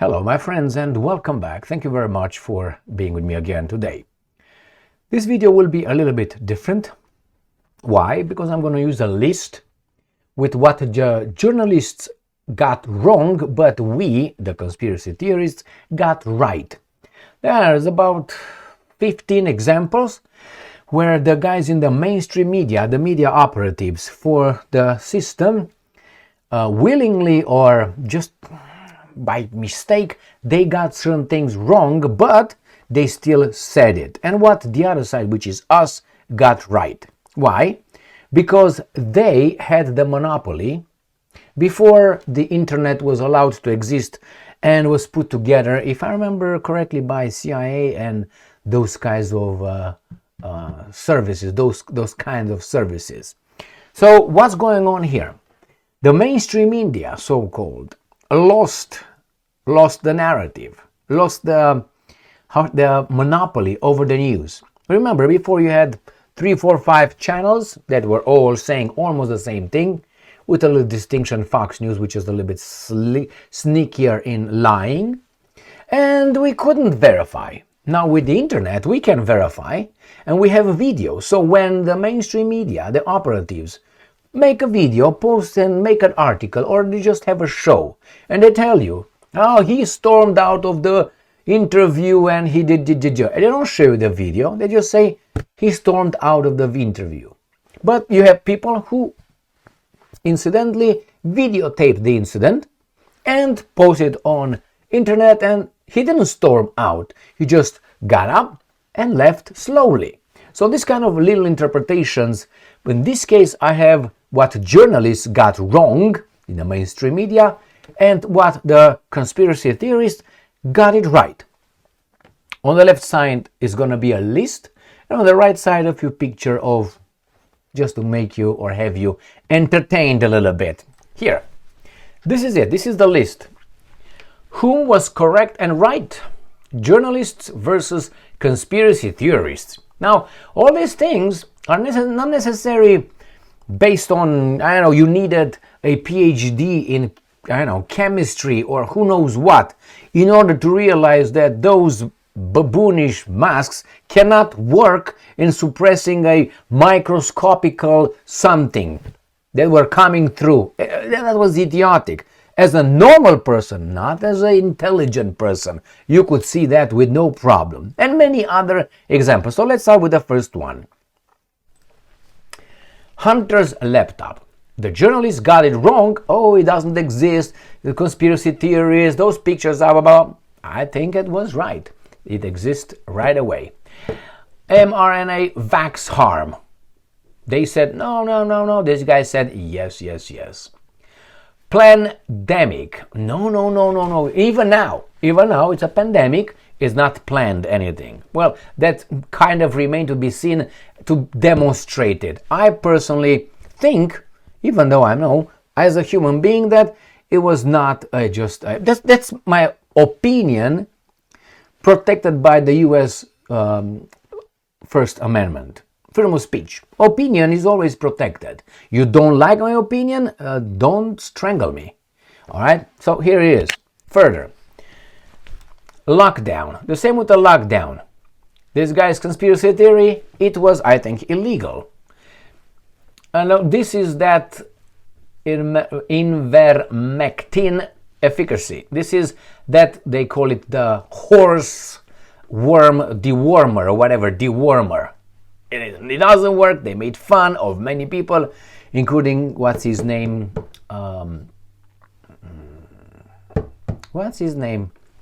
Hello my friends and welcome back. Thank you very much for being with me again today. This video will be a little bit different. Why? Because I'm going to use a list with what the journalists got wrong, but we, the conspiracy theorists, got right. There's about 15 examples where the guys in the mainstream media, the media operatives for the system, willingly or just by mistake, they got certain things wrong, but they still said it. And what the other side, which is us, got right. Why? Because they had the monopoly before the internet was allowed to exist and was put together, if I remember correctly, by CIA and those kinds of services, those kinds of services. So what's going on here? The mainstream media, so-called, lost the narrative, lost the monopoly over the news. Remember, before you had 3, 4, 5 channels that were all saying almost the same thing, with a little distinction, Fox News, which is a little bit sneakier in lying, and we couldn't verify. Now with the internet, we can verify, and we have a video. So when the mainstream media, the operatives, make a video, post and make an article, or they just have a show, and they tell you, oh, he stormed out of the interview and he did. And they don't show you the video, they just say he stormed out of the interview. But you have people who incidentally videotaped the incident and posted on internet, and he didn't storm out, he just got up and left slowly. So this kind of little interpretations. In this case, I have what journalists got wrong in the mainstream media and what the conspiracy theorists got it right. On the left side is going to be a list, and on the right side a few pictures of, just to make you or have you entertained a little bit. Here, this is it. This is the list. Who was correct and right? Journalists versus conspiracy theorists. Now, all these things are not necessarily based on, I don't know, you needed a PhD in, I don't know, chemistry or who knows what, in order to realize that those baboonish masks cannot work in suppressing a microscopical something that were coming through. That was idiotic. As a normal person, not as an intelligent person, you could see that with no problem. And many other examples. So let's start with the first one. Hunter's laptop. The journalists got it wrong. Oh, it doesn't exist. The conspiracy theories, those pictures are about. I think it was right. It exists right away. mRNA vax harm. They said, no. This guy said, yes. Plandemic. No. Even now, it's a pandemic. It's not planned anything. Well, that kind of remained to be seen to demonstrate it. I personally think, even though I know, as a human being, that it was not that's my opinion, protected by the U.S. First Amendment. Freedom of speech. Opinion is always protected. You don't like my opinion? Don't strangle me. All right? So here it is. Further. Lockdown. The same with the lockdown. This guy's conspiracy theory, it was, I think, illegal. And this is that ivermectin efficacy. This is that, they call it the horse worm dewormer or whatever, dewormer. It doesn't work. They made fun of many people, including, what's his name?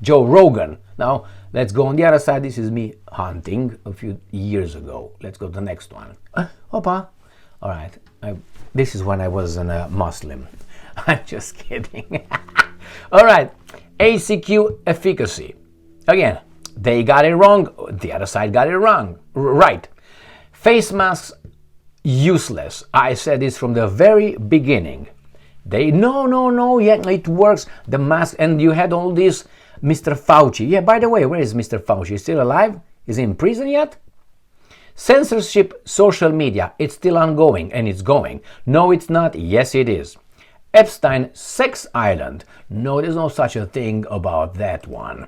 Joe Rogan. Now, let's go on the other side. This is me hunting a few years ago. Let's go to the next one. Opa. All right. This is when I wasn't a Muslim. I'm just kidding. All right. ACQ efficacy. Again, they got it wrong. The other side got it wrong. Right. Face masks, useless. I said this from the very beginning. They, no, yeah, it works. The mask, and you had all this Mr. Fauci. Yeah, by the way, where is Mr. Fauci? Is he still alive? Is he in prison yet? Censorship, social media, it's still ongoing, and it's going. No, it's not. Yes, it is. Epstein Sex Island. No, there's no such a thing about that one.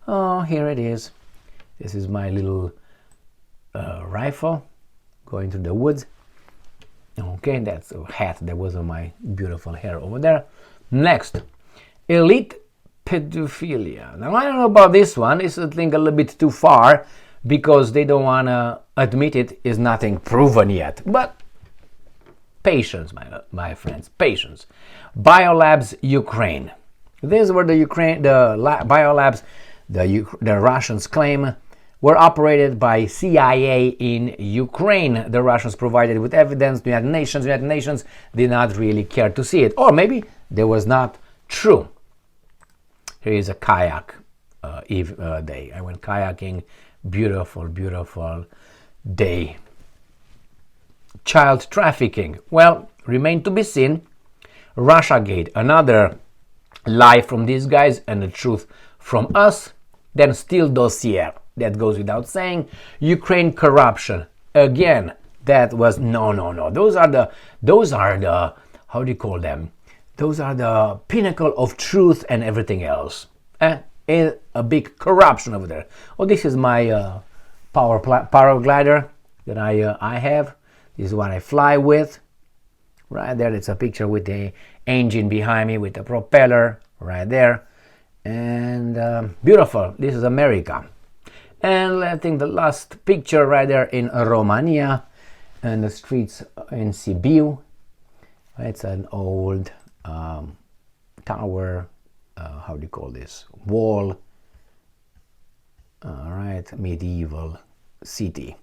Oh, here it is. This is my little rifle going through the woods. Okay, that's a hat that was on my beautiful hair over there. Next, elite pedophilia. Now, I don't know about this one. It's a thing a little bit too far because they don't want to admit it is nothing proven yet. But patience, my friends, patience. Biolabs Ukraine. These were the biolabs the Russians claim were operated by CIA in Ukraine. The Russians provided with evidence. The United Nations did not really care to see it. Or maybe that was not true. Here is a kayak day. I went kayaking. Beautiful, beautiful day. Child trafficking. Well, remain to be seen. Russiagate, another lie from these guys and the truth from us. Then Steele dossier. That goes without saying. Ukraine corruption. Again, that was no. Those are the how do you call them? Those are the pinnacle of truth and everything else. A big corruption over there. Oh, this is my paraglider that I have. This is what I fly with. Right there, it's a picture with the engine behind me with the propeller right there. And beautiful. This is America. And I think the last picture right there in Romania and the streets in Sibiu. It's an old tower, how do you call this? Wall. All right, medieval city.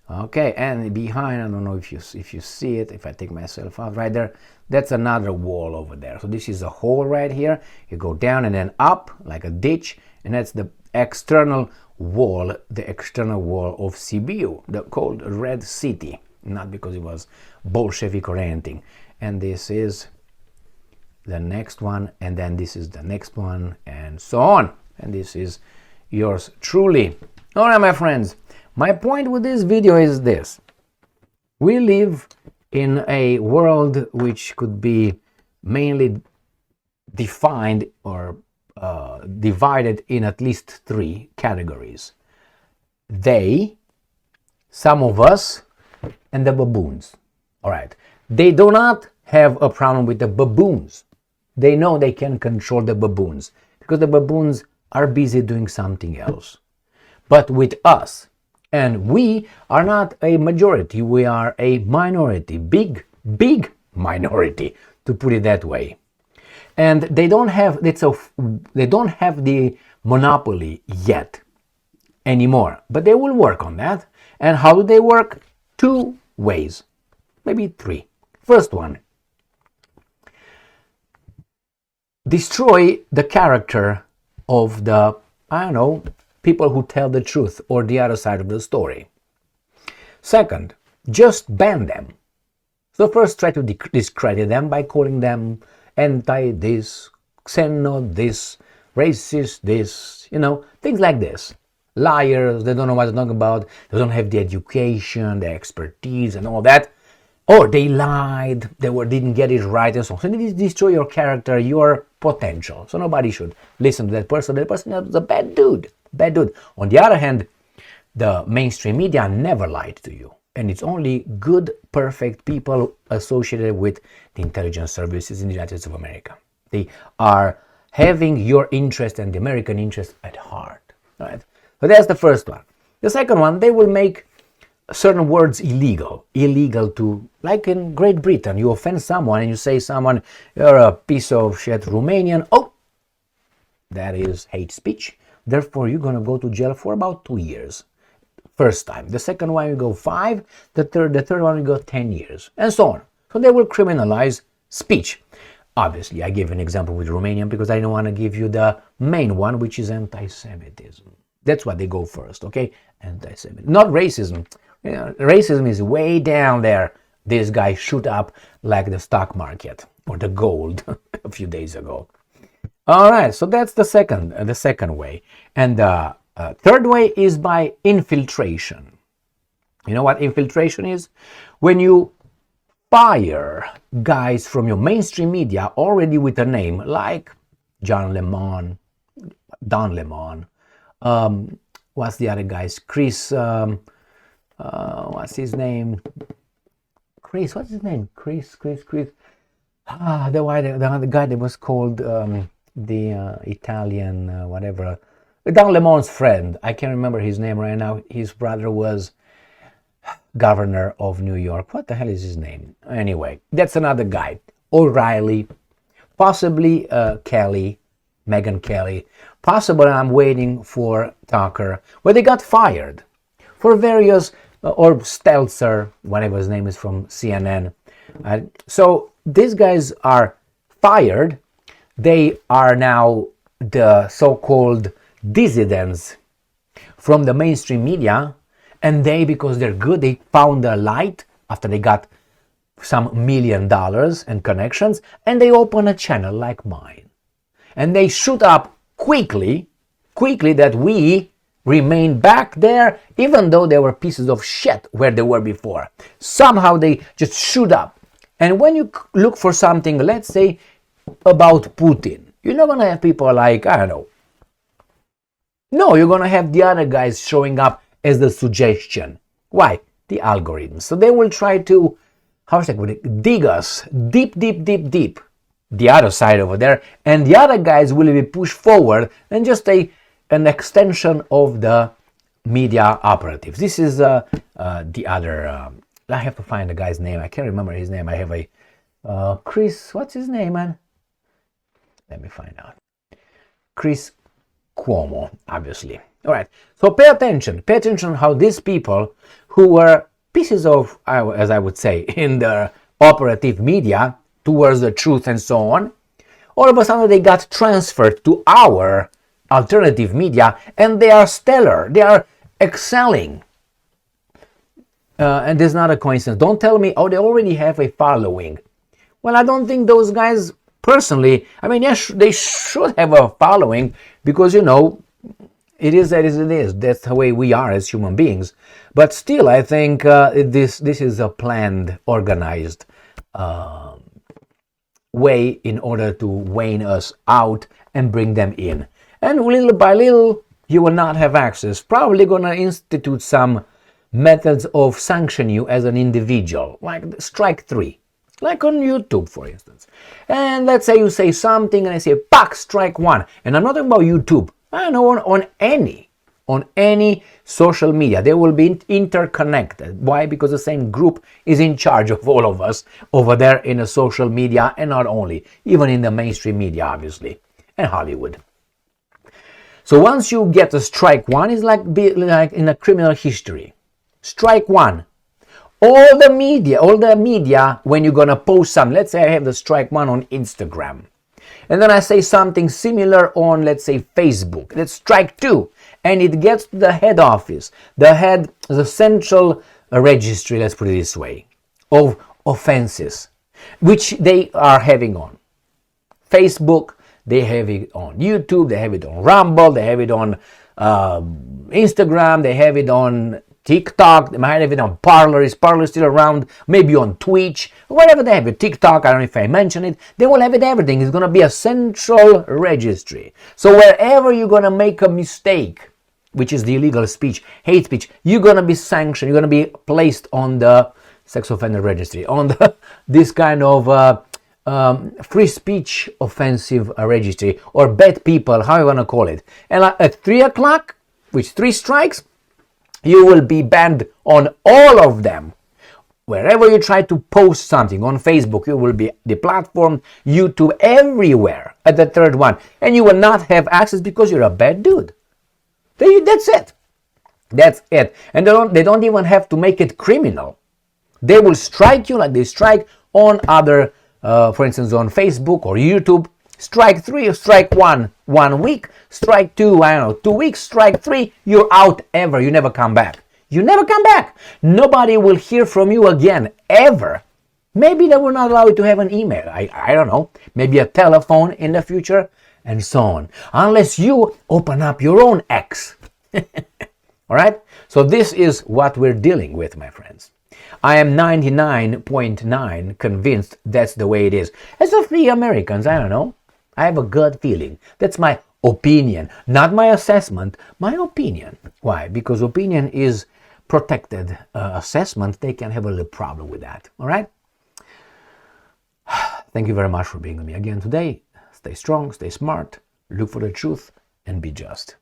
Okay, and behind, I don't know if you see it, if I take myself out right there, that's another wall over there. So this is a hole right here. You go down and then up like a ditch, and that's the external wall of Sibiu, the called Red City, not because it was Bolshevik or anything. And this is the next one, and then this is the next one, and so on. And this is yours truly. All right, my friends, my point with this video is this. We live in a world which could be mainly defined or divided in at least three categories. They, some of us, and the baboons. All right. They do not have a problem with the baboons. They know they can control the baboons because the baboons are busy doing something else. But with us, and we are not a majority, we are a minority, big minority, to put it that way. And they don't have the monopoly yet anymore, but they will work on that. And how do they work? Two ways, maybe three. First one, destroy the character of the, people who tell the truth or the other side of the story. Second, just ban them. So first try to discredit them by calling them anti-this, xeno this, racist this, things like this. Liars, they don't know what to talk about, they don't have the education, the expertise and all that. Or they lied, didn't get it right and so on. So they destroy your character, your potential. So nobody should listen to that person. That person is a bad dude. On the other hand, the mainstream media never lied to you. And it's only good, perfect people associated with the intelligence services in the United States of America. They are having your interest and the American interest at heart. Right? So that's the first one. The second one, they will make certain words illegal to, like in Great Britain, you offend someone and you say someone, you're a piece of shit Romanian. Oh, that is hate speech. Therefore, you're going to go to jail for about 2 years. First time. The second one, you go 5. The third one, you go 10 years. And so on. So they will criminalize speech. Obviously, I give an example with Romanian because I don't want to give you the main one, which is anti-Semitism. That's what they go first, okay? Anti-Semitism. Not racism. Racism is way down there. This guy shoot up like the stock market or the gold a few days ago. All right, so that's the second way. And the third way is by infiltration. You know what infiltration is? When you fire guys from your mainstream media already with a name like Don Lemon, what's the other guys? Chris, what's his name? Chris, what's his name? Chris. The other guy that was called the Italian, whatever. Don Lemon's friend. I can't remember his name right now. His brother was governor of New York. What the hell is his name? Anyway, that's another guy. O'Reilly, possibly Kelly, Megyn Kelly. Possibly I'm waiting for Tucker, where they got fired for various, or Stelzer, whatever his name is, from CNN. So these guys are fired. They are now the so-called dissidents from the mainstream media, and they, because they're good, they found a light after they got some $1 million and connections, and they open a channel like mine. And they shoot up quickly that we remain back there, even though they were pieces of shit where they were before. Somehow they just shoot up. And when you look for something, let's say, about Putin, you're not going to have people like, I don't know. No, you're going to have the other guys showing up as the suggestion. Why? The algorithms. So they will try to, dig us deep, the other side over there, and the other guys will be pushed forward and just an extension of the media operatives. This is the other, I have to find the guy's name. I can't remember his name. I have a Chris, what's his name, man? Let me find out. Chris Cuomo, obviously. All right, so pay attention how these people who were pieces of, as I would say, in the operative media towards the truth and so on, all of a sudden they got transferred to our alternative media, and they are stellar, they are excelling. And there's not a coincidence. Don't tell me, oh, they already have a following. Well, I don't think those guys, personally, I mean, yes, they should have a following, because, it is as it is. That's the way we are as human beings. But still, I think this is a planned, organized way in order to wane us out and bring them in. And little by little, you will not have access. Probably going to institute some methods of sanction you as an individual, like strike 3. Like on YouTube, for instance. And let's say you say something and I say, "Pack, strike 1." And I'm not talking about YouTube. I know on any social media. They will be interconnected. Why? Because the same group is in charge of all of us over there in the social media, and not only, even in the mainstream media, obviously, and Hollywood. So once you get a strike 1, it's like in a criminal history. Strike 1. All the media, when you're gonna post something, let's say I have the strike 1 on Instagram, and then I say something similar on, let's say, Facebook, that's strike 2, and it gets to the head office, the central registry, let's put it this way, of offenses, which they are having on Facebook, they have it on YouTube, they have it on Rumble, they have it on Instagram, they have it on TikTok, they might have it on Parler. Is Parler still around? Maybe on Twitch, whatever they have it. TikTok, I don't know if I mention it. They will have it everything. It's going to be a central registry. So wherever you're going to make a mistake, which is the illegal speech, hate speech, you're going to be sanctioned. You're going to be placed on the sex offender registry, on this kind of free speech offensive registry, or bad people, how you want to call it. And at 3 o'clock, with 3 strikes, you will be banned on all of them. Wherever you try to post something on Facebook, you will be deplatformed, YouTube, everywhere at the 3rd one. And you will not have access because you're a bad dude. That's it. That's it. And they don't even have to make it criminal. They will strike you like they strike on other, for instance, on Facebook or YouTube. Strike 3 or strike 1 week, strike 2, 2 weeks, strike 3, you're out ever. You never come back. You never come back. Nobody will hear from you again, ever. Maybe they will not allow you to have an email. I don't know. Maybe a telephone in the future, and so on. Unless you open up your own X. All right? So this is what we're dealing with, my friends. I am 99.9 convinced that's the way it is. As of the Americans, I don't know. I have a gut feeling. That's my opinion, not my assessment, my opinion. Why? Because opinion is protected. Assessment, they can have a little problem with that. All right? Thank you very much for being with me again today. Stay strong, stay smart, look for the truth, and be just.